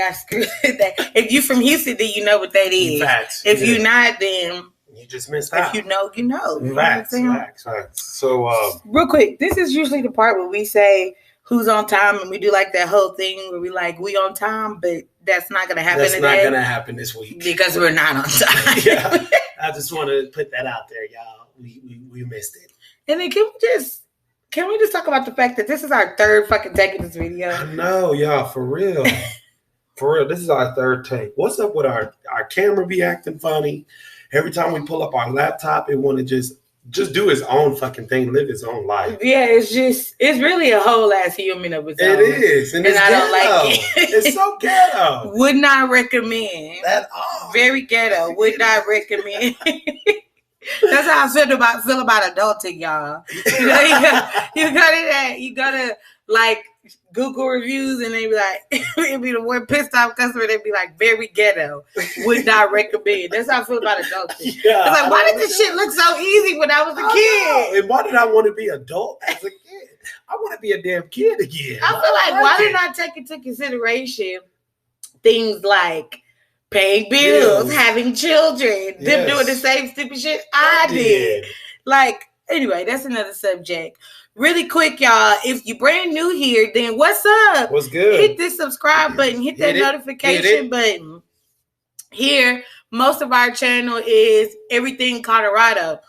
that's good. If you from Houston, then you know what that is. Facts. If you're not, then you just missed out. If you know, you know. Facts. So, real quick, this is usually the part where we say who's on time, and we do like that whole thing where we like we on time, but that's not gonna happen. That's not gonna happen this week because we're not on time. Yeah, I just want to put that out there, y'all. We missed it. And then can we just talk about the fact that this is our third fucking take of this video? I know, y'all, for real. For real, this is our third take. What's up with our camera be acting funny? Every time we pull up our laptop, it want to just do its own fucking thing, live its own life. Yeah, it's really a whole ass human of its own. It is, and I don't like it. It's so ghetto. Would not recommend. At all. Very ghetto. Would not recommend. That's how I feel about adulting, y'all. You gotta like Google reviews, and they be like, it'd be the one pissed off customer. They'd be like, very ghetto. Would not recommend. That's how I feel about adulting. Yeah, it's like, why did this shit look so easy when I was a kid? And why did I want to be adult as a kid? I want to be a damn kid again. I feel like, why did I take into consideration things like paying bills, having children, them doing the same stupid shit I did. Like, anyway, that's another subject. Really quick, y'all, if you're brand new here, then what's up? What's good? Hit this subscribe button. Hit that notification button. Here, most of our channel is everything Colorado.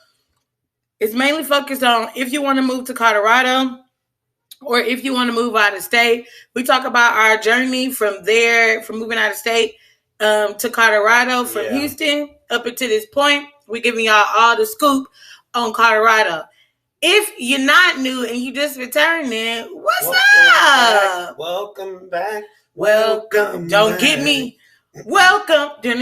It's mainly focused on if you want to move to Colorado or if you want to move out of state. We talk about our journey from moving out of state to Colorado, from Houston up until this point. We're giving y'all all the scoop on Colorado. If you're not new and you just returning, what's up? Welcome back. Don't get me. Welcome. Yeah.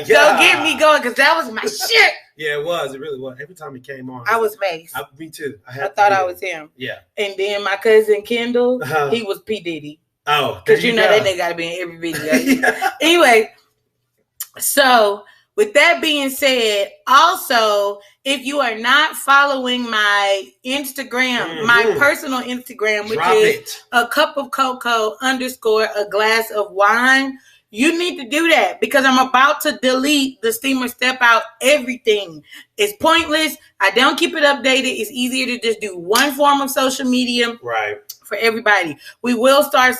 Don't get me going, because that was my shit. Yeah, it was. It really was. Every time he came on, I was Mace. Me too. I thought I was him. Yeah. And then my cousin Kendall, he was P. Diddy. Oh, because you know that nigga got to be in every video. Anyway, so with that being said, also, if you are not following my Instagram, my personal Instagram, which is a cup of cocoa _ a glass of wine, you need to do that, because I'm about to delete the Steamer Step Out everything. It's pointless. I don't keep it updated. It's easier to just do one form of social media. Right. For everybody. We will start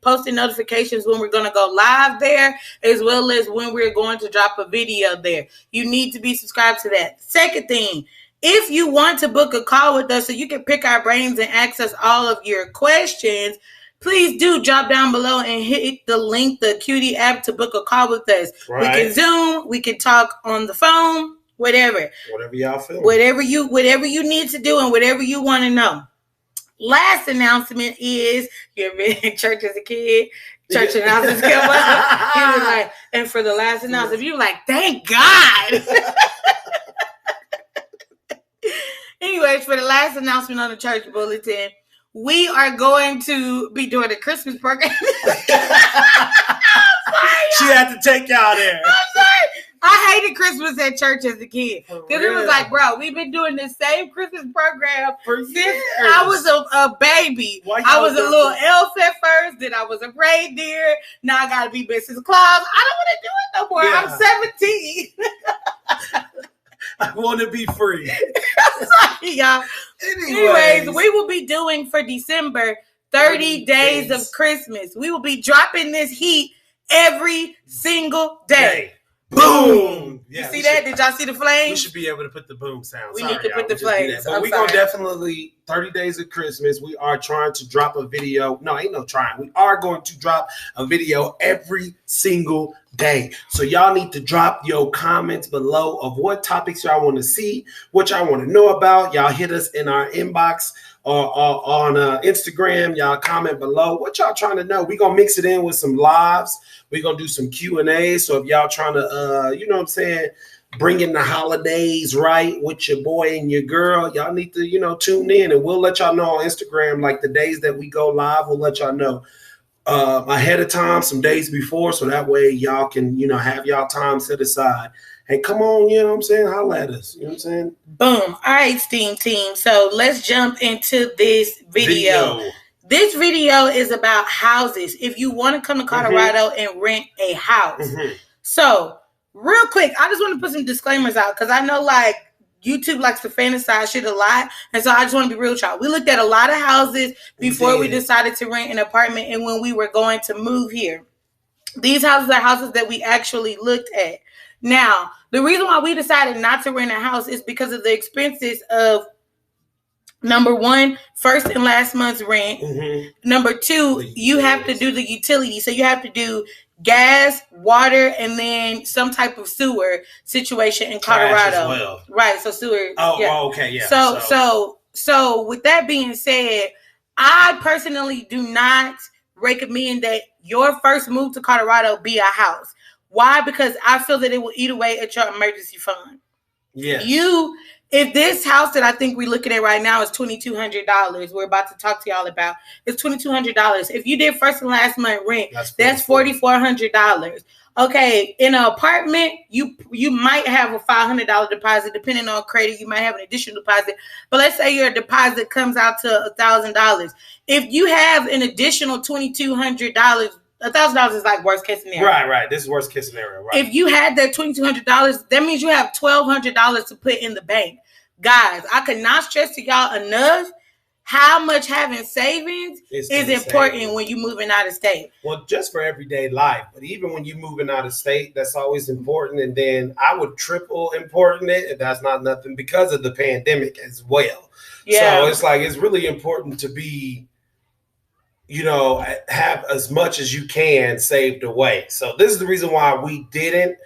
posting notifications when we're going to go live there, as well as when we're going to drop a video there. You need to be subscribed to that. Second thing, if you want to book a call with us so you can pick our brains and access all of your questions, please do drop down below and hit the link, the Cutie app, to book a call with us. Right. We can Zoom, we can talk on the phone, whatever. Whatever y'all feel. Whatever you need to do and whatever you want to know. Last announcement is, you ever been in church as a kid? Church announcements come up. He was like, and for the last announcement, you were like, thank God. Anyways, for the last announcement on the church bulletin, we are going to be doing a Christmas program. She had to take y'all there. I'm sorry. I hated Christmas at church as a kid. Because it was like, bro, we've been doing this same Christmas program since I was a baby. I was a little elf at first, then I was a reindeer. Now I got to be Mrs. Claus. I don't want to do it no more. Yeah. I'm 17. I want to be free. Sorry, y'all. Anyways, we will be doing for December 30 days of Christmas. We will be dropping this heat every single day. Boom! Yeah, you see that? Did y'all see the flames? We should be able to put the boom sound. We need to put the flames. But we're going to definitely, 30 days of Christmas, we are trying to drop a video. No, ain't no trying. We are going to drop a video every single day. So y'all need to drop your comments below of what topics y'all want to see, what y'all want to know about. Y'all hit us in our inbox or on Instagram. Y'all comment below what y'all trying to know. We're going to mix it in with some lives. We're going to do some Q&A. So if y'all trying to, you know what I'm saying, bring in the holidays right with your boy and your girl, y'all need to, tune in, and we'll let y'all know on Instagram, like the days that we go live, we'll let y'all know ahead of time, some days before, so that way y'all can, have y'all time set aside. Hey, come on, you know what I'm saying? Holla at us. You know what I'm saying? Boom. All right, Steam Team. So let's jump into this video. This video is about houses. If you want to come to Colorado and rent a house. So, real quick, I just want to put some disclaimers out because I know like YouTube likes to fantasize shit a lot. And so I just want to be real with y'all. We looked at a lot of houses before we decided to rent an apartment and when we were going to move here. These houses are houses that we actually looked at. Now, the reason why we decided not to rent a house is because of the expenses of number one, first and last month's rent. Number two, you have to do the utility. So you have to do gas, water, and then some type of sewer situation in Colorado. Well. Right. So sewer. Okay. Yeah. So with that being said, I personally do not recommend that your first move to Colorado be a house. Why? Because I feel that it will eat away at your emergency fund. Yeah. If this house that I think we're looking at right now is $2,200, we're about to talk to y'all about, it's $2,200. If you did first and last month rent, that's $4,400. Okay, in an apartment, you might have a $500 deposit, depending on credit. You might have an additional deposit, but let's say your deposit comes out to $1,000. If you have an additional $2,200, $1,000 is like worst case scenario. Right. This is worst case scenario. Right. If you had that $2,200, that means you have $1,200 to put in the bank. Guys, I could not stress to y'all enough how much having savings is important when you're moving out of state. Well, just for everyday life, but even when you're moving out of state, that's always important. And then I would triple important it if that's not nothing because of the pandemic as well. Yeah. So it's like it's really important to be, have as much as you can saved away. So this is the reason why we didn't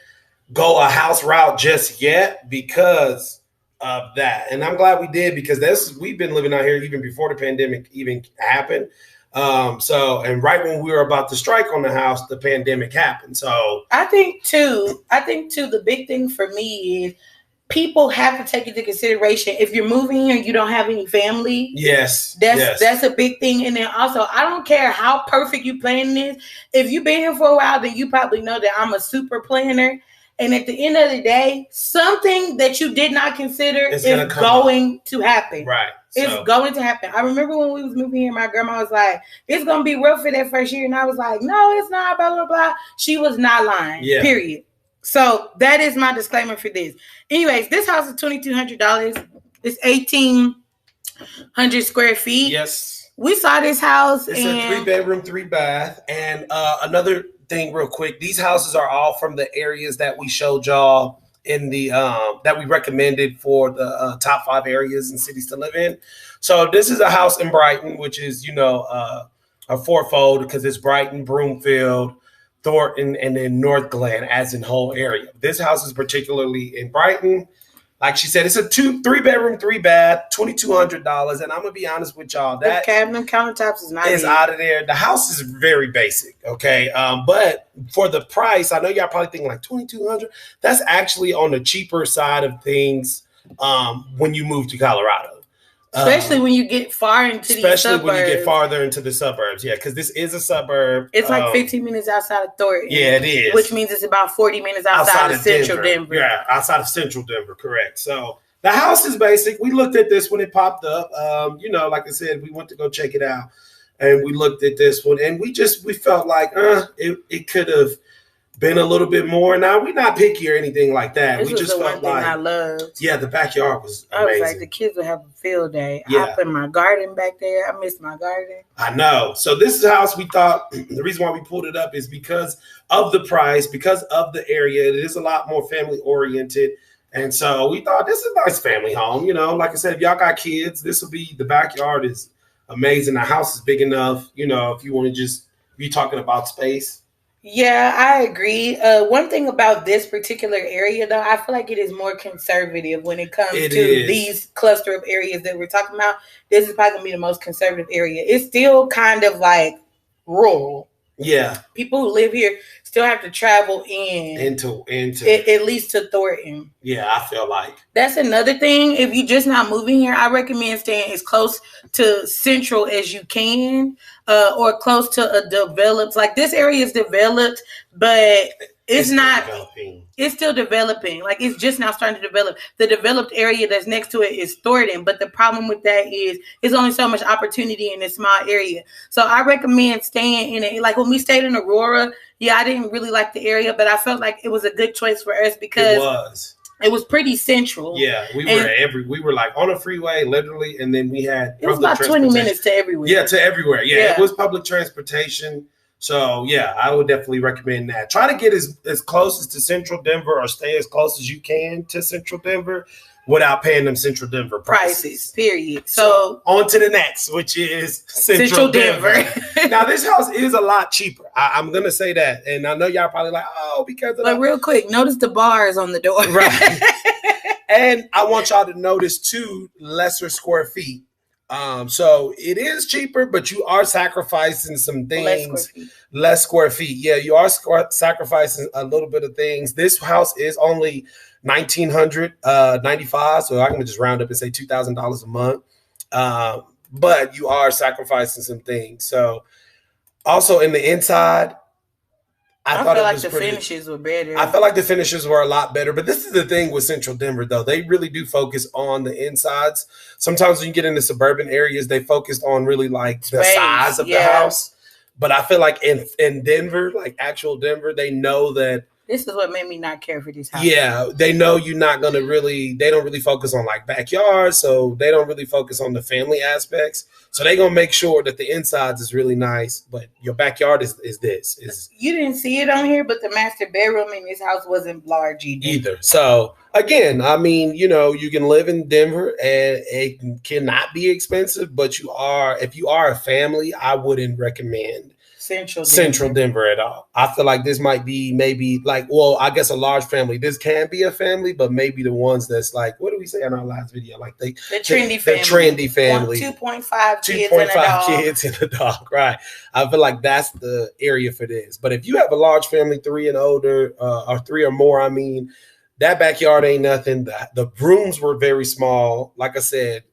go a house route just yet because of that. And I'm glad we did because we've been living out here even before the pandemic even happened. And right when we were about to strike on the house, the pandemic happened. So I think too, the big thing for me is people have to take into consideration if you're moving here and you don't have any family. Yes. That's a big thing. And then also, I don't care how perfect you planning is. If you've been here for a while, then you probably know that I'm a super planner. And at the end of the day, something that you did not consider is going to happen. Right. It's going to happen. I remember when we was moving here, my grandma was like, it's going to be rough for that first year. And I was like, no, it's not, blah, blah, blah. She was not lying, period. So that is my disclaimer for this. Anyways, this house is $2,200. It's 1,800 square feet. Yes. We saw this house. It's a 3-bedroom, 3-bath. And another thing real quick, these houses are all from the areas that we showed y'all in the that we recommended for the top 5 areas and cities to live in. So this is a house in Brighton, which is a fourfold because it's Brighton, Broomfield, Thornton, and then North Glen as in whole area. This house is particularly in Brighton. Like she said, it's a 3-bedroom, 3-bath, $2,200. And I'm gonna be honest with y'all, that cabinet countertops is not out of there. The house is very basic, okay. But for the price, I know y'all probably thinking like $2,200. That's actually on the cheaper side of things when you move to Colorado. Especially when you get far into the suburbs. Especially when you get farther into the suburbs, because this is a suburb. It's like 15 minutes outside of Thornton. Yeah, it is. Which means it's about 40 minutes outside of Central Denver. Yeah, outside of Central Denver, correct. So the house is basic. We looked at this when it popped up. Like I said, we went to go check it out. And we looked at this one, and we felt like it could have been a little bit more. Now, we're not picky or anything like that. We just felt like I loved. Yeah, the backyard was amazing. I was like, the kids would have a field day. Yeah. I put my garden back there. I miss my garden. I know. So this is a house we thought, the reason why we pulled it up is because of the price, because of the area. It is a lot more family oriented. And so we thought this is a nice family home. Like I said, if y'all got kids, the backyard is amazing. The house is big enough, if you want to just be talking about space. Yeah, I agree. One thing about this particular area, though, I feel like it is more conservative when it comes to these cluster of areas that we're talking about. This is probably going to be the most conservative area. It's still kind of like rural. Yeah. People who live here still have to travel into at least to Thornton. Yeah, I feel like. That's another thing. If you're just not moving here, I recommend staying as close to Central as you can or close to a developed. Like this area is developed, but It's not developing. It's still developing. Like, it's just now starting to develop. The developed area that's next to it is Thornton, but the problem with that is there's only so much opportunity in this small area. So I recommend staying in it. Like, when we stayed in Aurora, yeah, I didn't really like the area, but I felt like it was a good choice for us because it was pretty central. Yeah, we were like on a freeway, literally, and then we had it was about 20 minutes to everywhere. Yeah, to everywhere. Yeah, it was public transportation. So yeah, I would definitely recommend that. Try to get as close as to Central Denver, or stay as close as you can to Central Denver, without paying them Central Denver prices. Period. So on to the next, which is Central Denver. Now, this house is a lot cheaper. I'm gonna say that, and I know y'all probably like, oh, because of but real quick, notice the bars on the door, right? And I want y'all to notice too, lesser square feet. So it is cheaper, but you are sacrificing some things. Less square feet. Yeah, you are sacrificing a little bit of things. This house is only $1,995, so I can just round up and say $2,000 a month. But you are sacrificing some things. So also in the inside, I felt like the finishes were better. I felt like the finishes were a lot better. But this is the thing with Central Denver, though. They really do focus on the insides. Sometimes when you get into suburban areas, they focused on really like the size of the house. But I feel like in Denver, like actual Denver, they know that. This is what made me not care for these houses. Yeah, they know you're not going to really, they don't really focus on like backyards. So they don't really focus on the family aspects. So they're going to make sure that the insides is really nice, but your backyard is this. You didn't see it on here, but the master bedroom in this house wasn't large either. So again, I mean, you know, you can live in Denver and it cannot be expensive, but if you are a family, I wouldn't recommend Central Denver at all. I feel like this might be maybe like, well, I guess a large family. This can be a family, but maybe the ones that's like, what did we say in our last video? Like the trendy family. 2.5 kids and a dog. Right. I feel like that's the area for this. But if you have a large family, 3 and older, or 3 or more, I mean, that backyard ain't nothing. The rooms were very small. Like I said,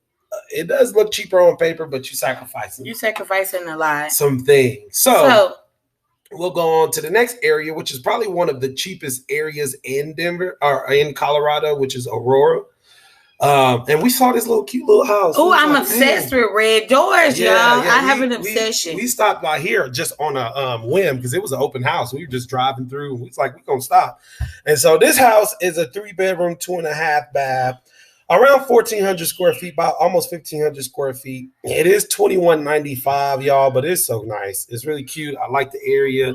it does look cheaper on paper, but you're sacrificing a lot. Some things. So we'll go on to the next area, which is probably one of the cheapest areas in Denver or in Colorado, which is Aurora. And we saw this cute little house. Oh, I'm obsessed with red doors, y'all. I have an obsession. We stopped by here just on a whim because it was an open house. We were just driving through and we was like, we're gonna stop. And so this house is a 3-bedroom, 2.5 bath. Around 1,400 square feet, about almost 1,500 square feet. It is $2,195, y'all, but it's so nice. It's really cute. I like the area.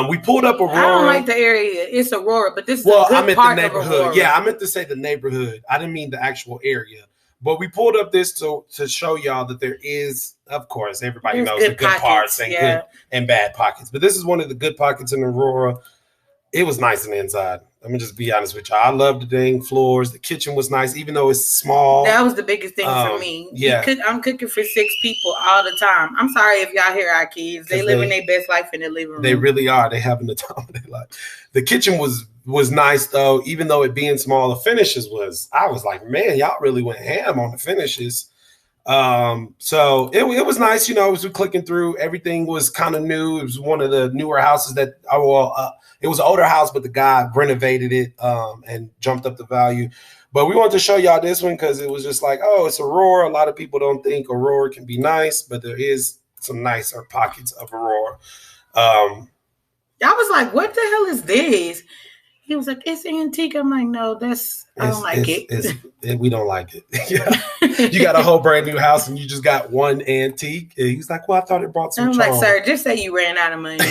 We pulled up Aurora. I don't like the area. It's Aurora, but this is a good part of Aurora. Yeah, I meant to say the neighborhood. I didn't mean the actual area. But we pulled up this to show y'all that there is, of course, everybody knows the good parts and good and bad pockets. But this is one of the good pockets in Aurora. It was nice on the inside. Let me just be honest with y'all. I love the dang floors. The kitchen was nice, even though it's small. That was the biggest thing for me. Yeah. I'm cooking for 6 people all the time. I'm sorry if y'all hear our kids. They living their best life in the living room. They really are. They having the time of their life. The kitchen was nice, though, even though it being small. The finishes I was like, man, y'all really went ham on the finishes. So it was nice, you know, as we're clicking through, everything was kind of new. It was one of the newer houses that, it was an older house, but the guy renovated it and jumped up the value. But we wanted to show y'all this one because it was just like, oh, it's Aurora. A lot of people don't think Aurora can be nice, but there is some nicer pockets of Aurora. I was like, what the hell is this? He was like, it's antique. I'm like, no, I don't like it. We don't like it. Yeah. You got a whole brand new house and you just got one antique. And he's like, well, I thought it brought some charm. I'm like, sir, just say you ran out of money.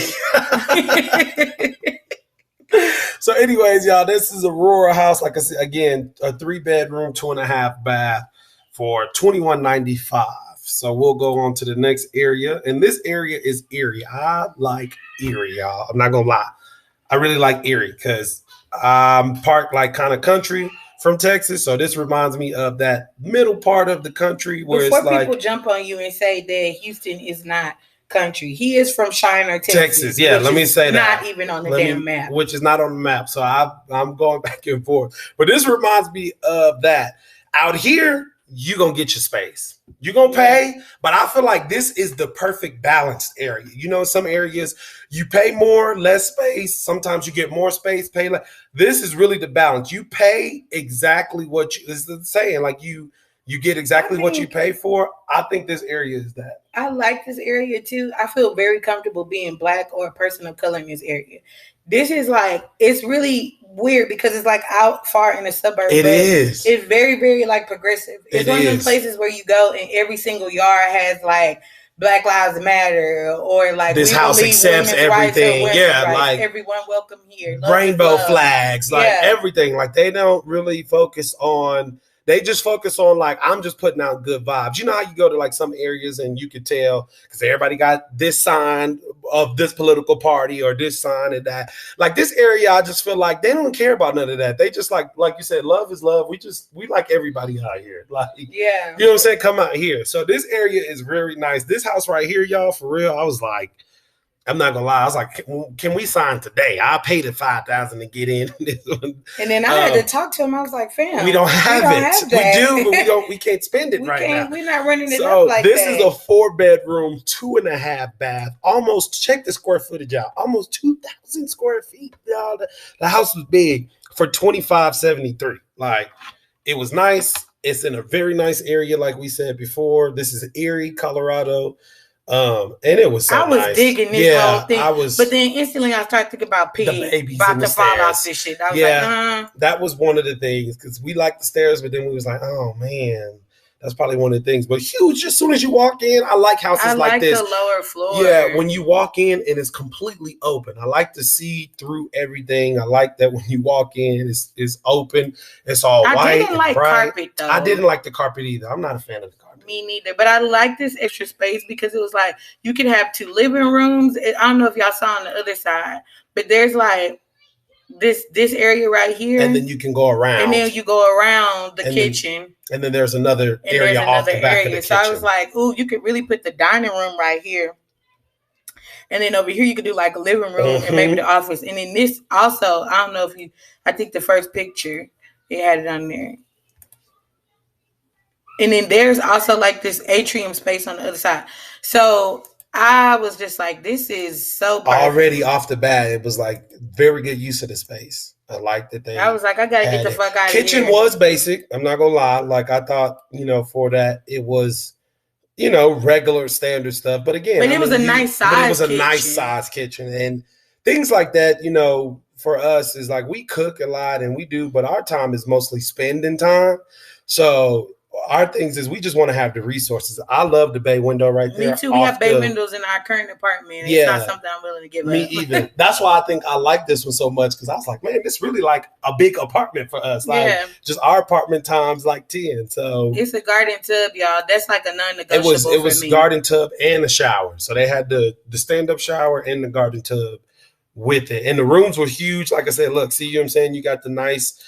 So anyways, y'all, this is Aurora house. Like I said, again, a 3-bedroom, 2.5 bath for $2,195. So we'll go on to the next area. And this area is Erie. I like Erie, y'all. I'm not going to lie. I really like Erie because I'm parked like kind of country from Texas. So this reminds me of that middle part of the country where Before it's like people jump on you and say that Houston is not country. He is from Shiner, Texas. Yeah, let me say that. Not even on the damn map. Which is not on the map. So I'm going back and forth. But this reminds me of that. Out here, you're going to get your space. You're going to pay, but I feel like this is the perfect balanced area. You know, some areas you pay more, less space. Sometimes you get more space, pay less. This is really the balance. You pay exactly what you is saying. Like you get exactly what you pay for. I think this area is that. I like this area too. I feel very comfortable being Black or a person of color in this area. This is like, it's really weird because it's like out far in the suburbs. It is. It's very, very like progressive. It's one of those places where you go and every single yard has like Black Lives Matter or like this house accepts everything. Yeah, like everyone welcome here. Rainbow flags, like everything. Like they don't really focus on. They just focus on like, I'm just putting out good vibes. You know how you go to like some areas and you could tell because everybody got this sign of this political party or this sign and that. Like this area, I just feel like they don't care about none of that. They just like you said, love is love. We like everybody out here. Like, you know what I'm saying? Come out here. So this area is very nice. This house right here, y'all, for real, I was like, I'm not gonna lie. I was like, "Can we sign today? I paid the $5,000 to get in." And then I had to talk to him. I was like, "Fam, we don't have it. We do, but we can't spend it right now. We're not running it up like that." So this is a 4-bedroom, 2.5 bath. Almost, check the square footage out. Almost 2,000 square feet, y'all. The house was big for $2,573. Like, it was nice. It's in a very nice area, like we said before. This is Erie, Colorado. And it was so I was nice. Digging this whole thing. But then instantly I started thinking about pigs about to fall off this shit. I was like, that was one of the things because we liked the stairs, but then we was like, oh man, that's probably one of the things. But huge, as soon as you walk in, I like houses like this. I like the lower floor. Yeah, when you walk in and it's completely open. I like to see through everything. I like that when you walk in, it's open. It's all white. I didn't like carpet though. I didn't like the carpet either. I'm not a fan of the carpet. Me neither, but I like this extra space because it was like you could have 2 living rooms. I don't know if y'all saw on the other side, but there's like this area right here, and then you can go around, and then you go around the kitchen, and then there's another area off the back of the kitchen. So I was like, "Ooh, you could really put the dining room right here." And then over here, you could do like a living room and maybe the office. And then this also, I don't know if you, I think the first picture, it had it on there. And then there's also like this atrium space on the other side. So I was just like, this is so perfect. Already off the bat, it was like very good use of the space. I liked it. I was like, I got to get the fuck out of here. Kitchen was basic. I'm not going to lie. Like I thought, for that, it was, regular standard stuff. But again, it was a nice size. It was a nice size kitchen. And things like that, for us is like we cook a lot and we do, but our time is mostly spending time. So our things is we just want to have the resources. I love the bay window right there. Me too. We have bay windows in our current apartment. It's not something I'm willing to give up. Me either. That's why I think I like this one so much because I was like, man, this really like a big apartment for us. Like just our apartment times like 10. So it's a garden tub, y'all. That's like a non-negotiable. It was garden tub and a shower. So they had the stand-up shower and the garden tub with it. And the rooms were huge. Like I said, look, see what I'm saying? You got the nice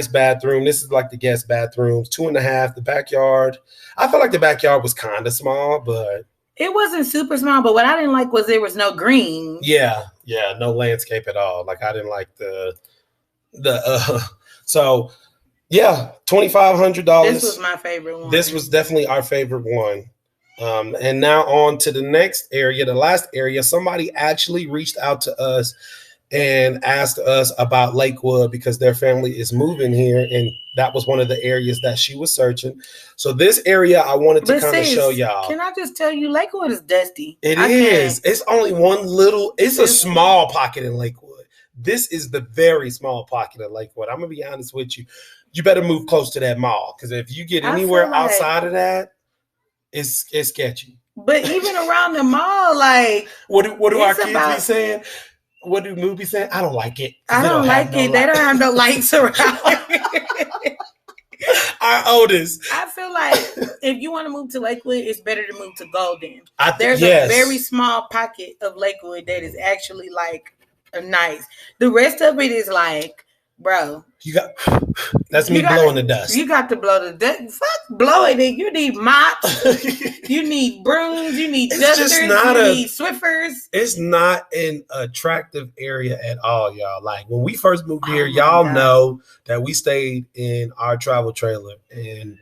bathroom. This is like the guest bathrooms, 2.5. The backyard. I felt like the backyard was kind of small, but it wasn't super small. But what I didn't like was there was no green. Yeah, no landscape at all. Like I didn't like so yeah, $2,500. This was my favorite one. This was definitely our favorite one. And now on to the next area, the last area. Somebody actually reached out to us and asked us about Lakewood because their family is moving here, and that was one of the areas that she was searching. So this area I wanted to kind of show y'all. Can I just tell you, Lakewood is dusty. It is. It's only it's a small pocket in Lakewood. This is the very small pocket of Lakewood. I'm gonna be honest with you. You better move close to that mall because if you get anywhere outside of that, it's sketchy. But even around the mall, like what do our kids be saying? What do movies say? I don't like it. I don't like it. They don't have no lights around. Our oldest. I feel like if you want to move to Lakewood, it's better to move to Golden. There's a very small pocket of Lakewood that is actually like nice. The rest of it is like, bro. That's me blowing the dust. You got to blow the dust. Fuck blowing it. You need mops. You need brooms. You need dusters. You need Swiffers. It's not an attractive area at all, y'all. Like when we first moved here, y'all know that we stayed in our travel trailer and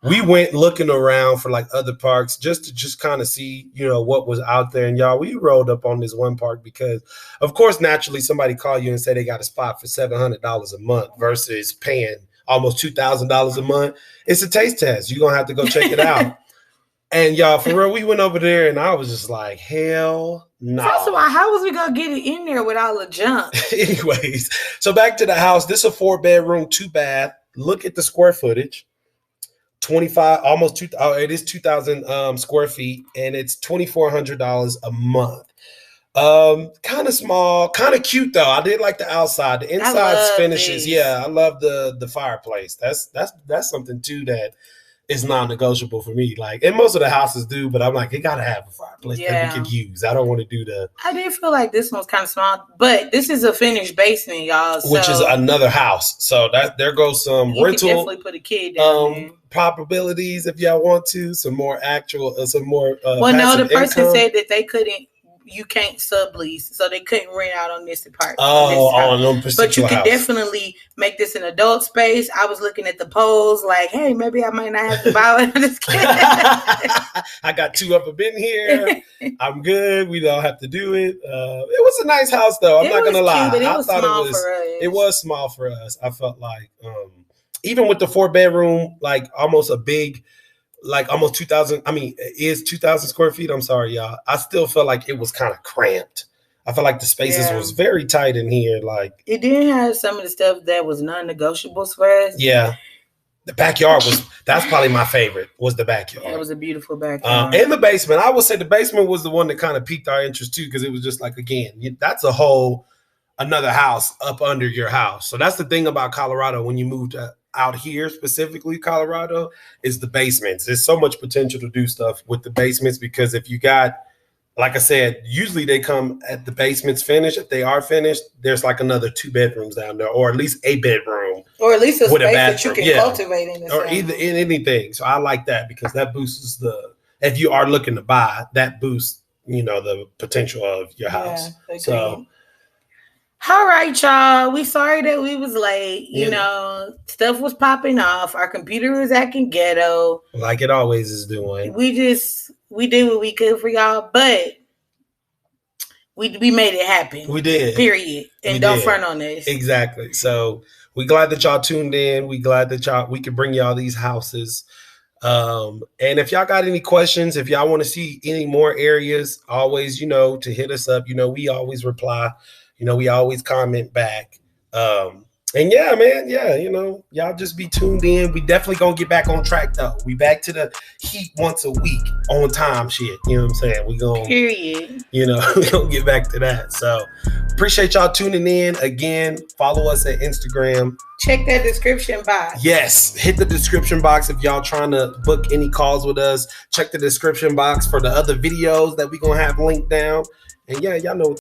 we went looking around for like other parks just to kind of see, what was out there. And y'all, we rolled up on this one park because, of course, naturally somebody called you and said they got a spot for $700 a month versus paying almost $2,000 a month. It's a taste test. You're going to have to go check it out. And y'all, for real, we went over there and I was just like, hell no. First of all, how was we going to get it in there with all the junk? Anyways, so back to the house. This is a 4-bedroom, 2-bath. Look at the square footage. 25, almost 2. Oh, it is 2,000 square feet, and it's $2,400 a month. Kind of small, kind of cute though. I did like the outside. The inside finishes. These. Yeah, I love the fireplace. That's something too that is non-negotiable for me. Like, and most of the houses do, but I'm like, it gotta have a fireplace that we can use. I don't want to do the. I did feel like this one's kind of small, but this is a finished basement, y'all. Which is another house. So that there goes some rental. Can definitely put a kid down there. Probabilities if y'all want to. Some more actual. Well, no, the person said that they couldn't. You can't sublease, so they couldn't rent out on this apartment. But you could definitely make this an adult space. I was looking at the polls, like, hey, maybe I might not have to buy one. Just kidding. I got 2 up a bin here. I'm good. We don't have to do it. It was a nice house, though. I'm not gonna lie. But I thought it was small for us. I felt like, even with the 4-bedroom, like almost a big. Like almost 2,000. I mean, is 2,000 square feet. I'm sorry, y'all. I still felt like it was kind of cramped. I felt like the spaces was very tight in here. Like it didn't have some of the stuff that was non-negotiables for us. Yeah, the backyard that's probably my favorite. Was the backyard? It was a beautiful backyard. And the basement. I would say the basement was the one that kind of piqued our interest too, because it was just like, again, that's a whole another house up under your house. So that's the thing about Colorado when you move to. Out here, specifically Colorado, is the basements. There's so much potential to do stuff with the basements because if you got, like I said, usually they come at the basements finished. If they are finished, there's like another 2 bedrooms down there, or at least a bedroom, or at least a space that you can cultivate in, or either in anything. So I like that because that boosts if you are looking to buy, that boosts the potential of your house. So. All right, y'all. We sorry that we was late. Stuff was popping off. Our computer was acting ghetto. Like it always is doing. We did what we could for y'all, but we made it happen. We did. Period. And don't front on this. Exactly. So we glad that y'all tuned in. We glad that we could bring y'all these houses. And if y'all got any questions, if y'all want to see any more areas, always, to hit us up. We always reply. We always comment back. And yeah, man, y'all just be tuned in. We definitely gonna get back on track though. We back to the heat once a week on time shit. You know what I'm saying? We gonna period. We gonna get back to that. So appreciate y'all tuning in. Again, follow us at Instagram. Check that description box. Yes, hit the description box if y'all trying to book any calls with us. Check the description box for the other videos that we gonna have linked down. And yeah, y'all know what